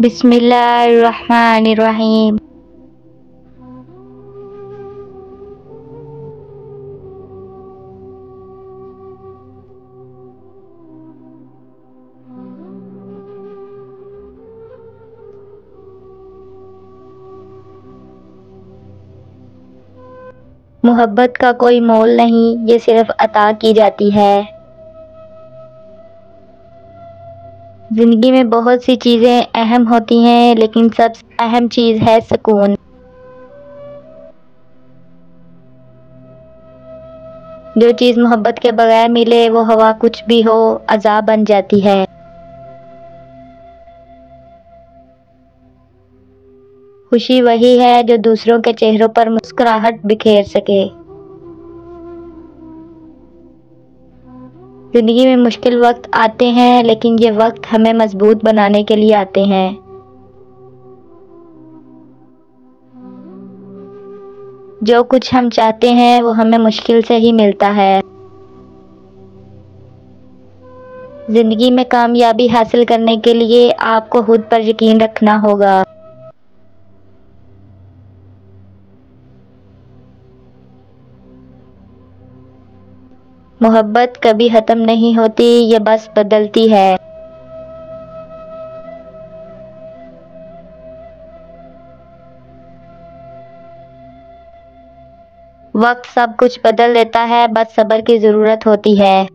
بسم اللہ الرحمن الرحیم۔ محبت کا کوئی مول نہیں، یہ صرف عطا کی جاتی ہے۔ زندگی میں بہت سی چیزیں اہم ہوتی ہیں، لیکن سب سے اہم چیز ہے سکون۔ جو چیز محبت کے بغیر ملے وہ ہوا کچھ بھی ہو عذاب بن جاتی ہے۔ خوشی وہی ہے جو دوسروں کے چہروں پر مسکراہٹ بکھیر سکے۔ زندگی میں مشکل وقت آتے ہیں، لیکن یہ وقت ہمیں مضبوط بنانے کے لیے آتے ہیں۔ جو کچھ ہم چاہتے ہیں وہ ہمیں مشکل سے ہی ملتا ہے۔ زندگی میں کامیابی حاصل کرنے کے لیے آپ کو خود پر یقین رکھنا ہوگا۔ محبت کبھی ختم نہیں ہوتی، یہ بس بدلتی ہے۔ وقت سب کچھ بدل دیتا ہے، بس صبر کی ضرورت ہوتی ہے۔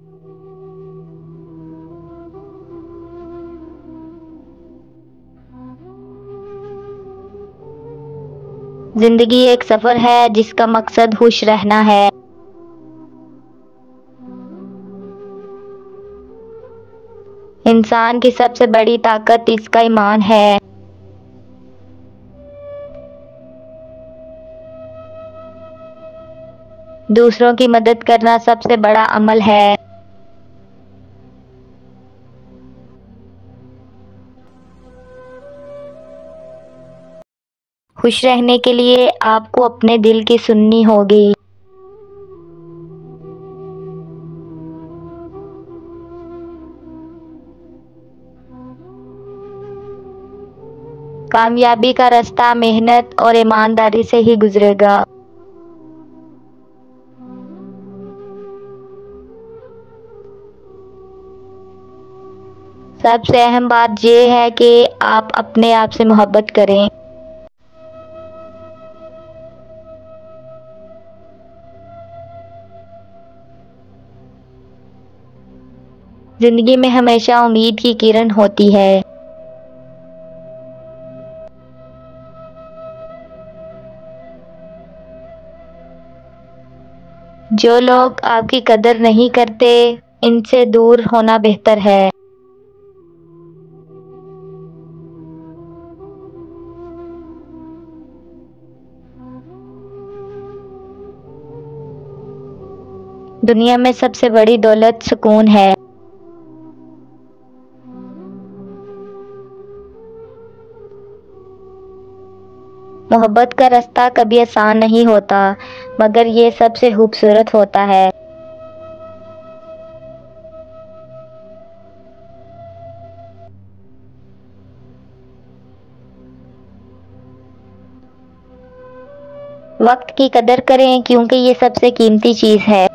زندگی ایک سفر ہے جس کا مقصد خوش رہنا ہے۔ انسان کی سب سے بڑی طاقت اس کا ایمان ہے۔ دوسروں کی مدد کرنا سب سے بڑا عمل ہے۔ خوش رہنے کے لیے آپ کو اپنے دل کی سننی ہوگی۔ کامیابی کا راستہ محنت اور ایمانداری سے ہی گزرے گا۔ سب سے اہم بات یہ ہے کہ آپ اپنے آپ سے محبت کریں۔ زندگی میں ہمیشہ امید کی کرن ہوتی ہے۔ جو لوگ آپ کی قدر نہیں کرتے، ان سے دور ہونا بہتر ہے۔ دنیا میں سب سے بڑی دولت سکون ہے۔ محبت کا راستہ کبھی آسان نہیں ہوتا، مگر یہ سب سے خوبصورت ہوتا ہے۔ وقت کی قدر کریں کیونکہ یہ سب سے قیمتی چیز ہے۔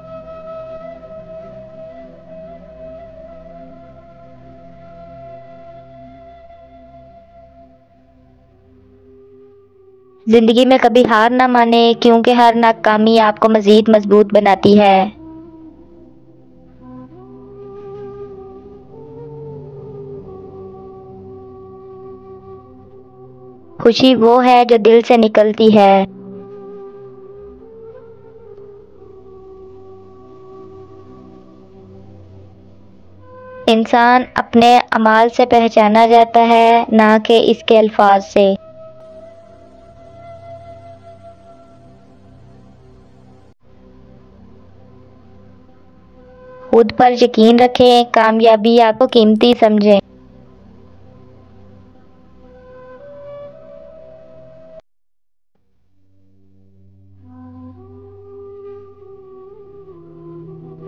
زندگی میں کبھی ہار نہ مانے کیونکہ ہر ناکامی آپ کو مزید مضبوط بناتی ہے۔ خوشی وہ ہے جو دل سے نکلتی ہے۔ انسان اپنے اعمال سے پہچانا جاتا ہے، نہ کہ اس کے الفاظ سے۔ خود پر یقین رکھیں، کامیابی آپ کو قیمتی سمجھیں۔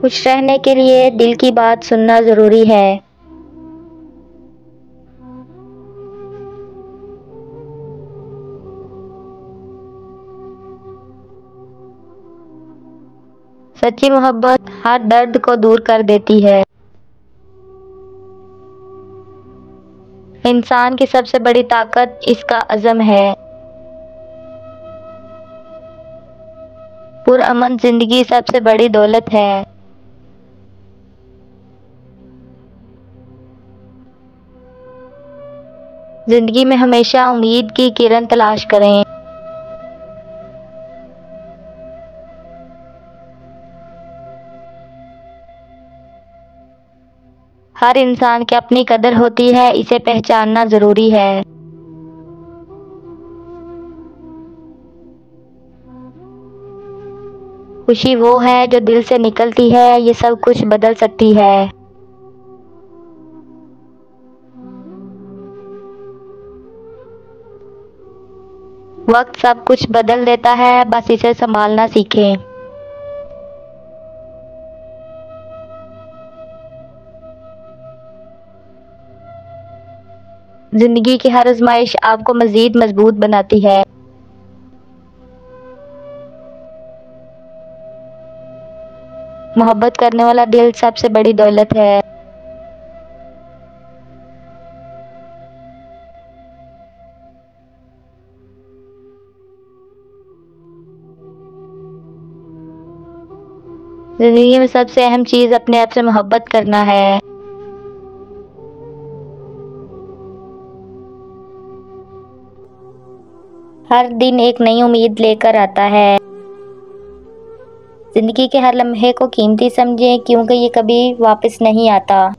خوش رہنے کے لیے دل کی بات سننا ضروری ہے۔ سچی محبت ہر درد کو دور کر دیتی ہے۔ انسان کی سب سے بڑی طاقت اس کا عزم ہے۔ پرامن زندگی سب سے بڑی دولت ہے۔ زندگی میں ہمیشہ امید کی کرن تلاش کریں۔ ہر انسان کی اپنی قدر ہوتی ہے، اسے پہچاننا ضروری ہے۔ خوشی وہ ہے جو دل سے نکلتی ہے، یہ سب کچھ بدل سکتی ہے۔ وقت سب کچھ بدل دیتا ہے، بس اسے سنبھالنا سیکھیں۔ زندگی کی ہر آزمائش آپ کو مزید مضبوط بناتی ہے۔ محبت کرنے والا دل سب سے بڑی دولت ہے۔ زندگی میں سب سے اہم چیز اپنے آپ سے محبت کرنا ہے۔ ہر دن ایک نئی امید لے کر آتا ہے۔ زندگی کے ہر لمحے کو قیمتی سمجھیں کیونکہ یہ کبھی واپس نہیں آتا۔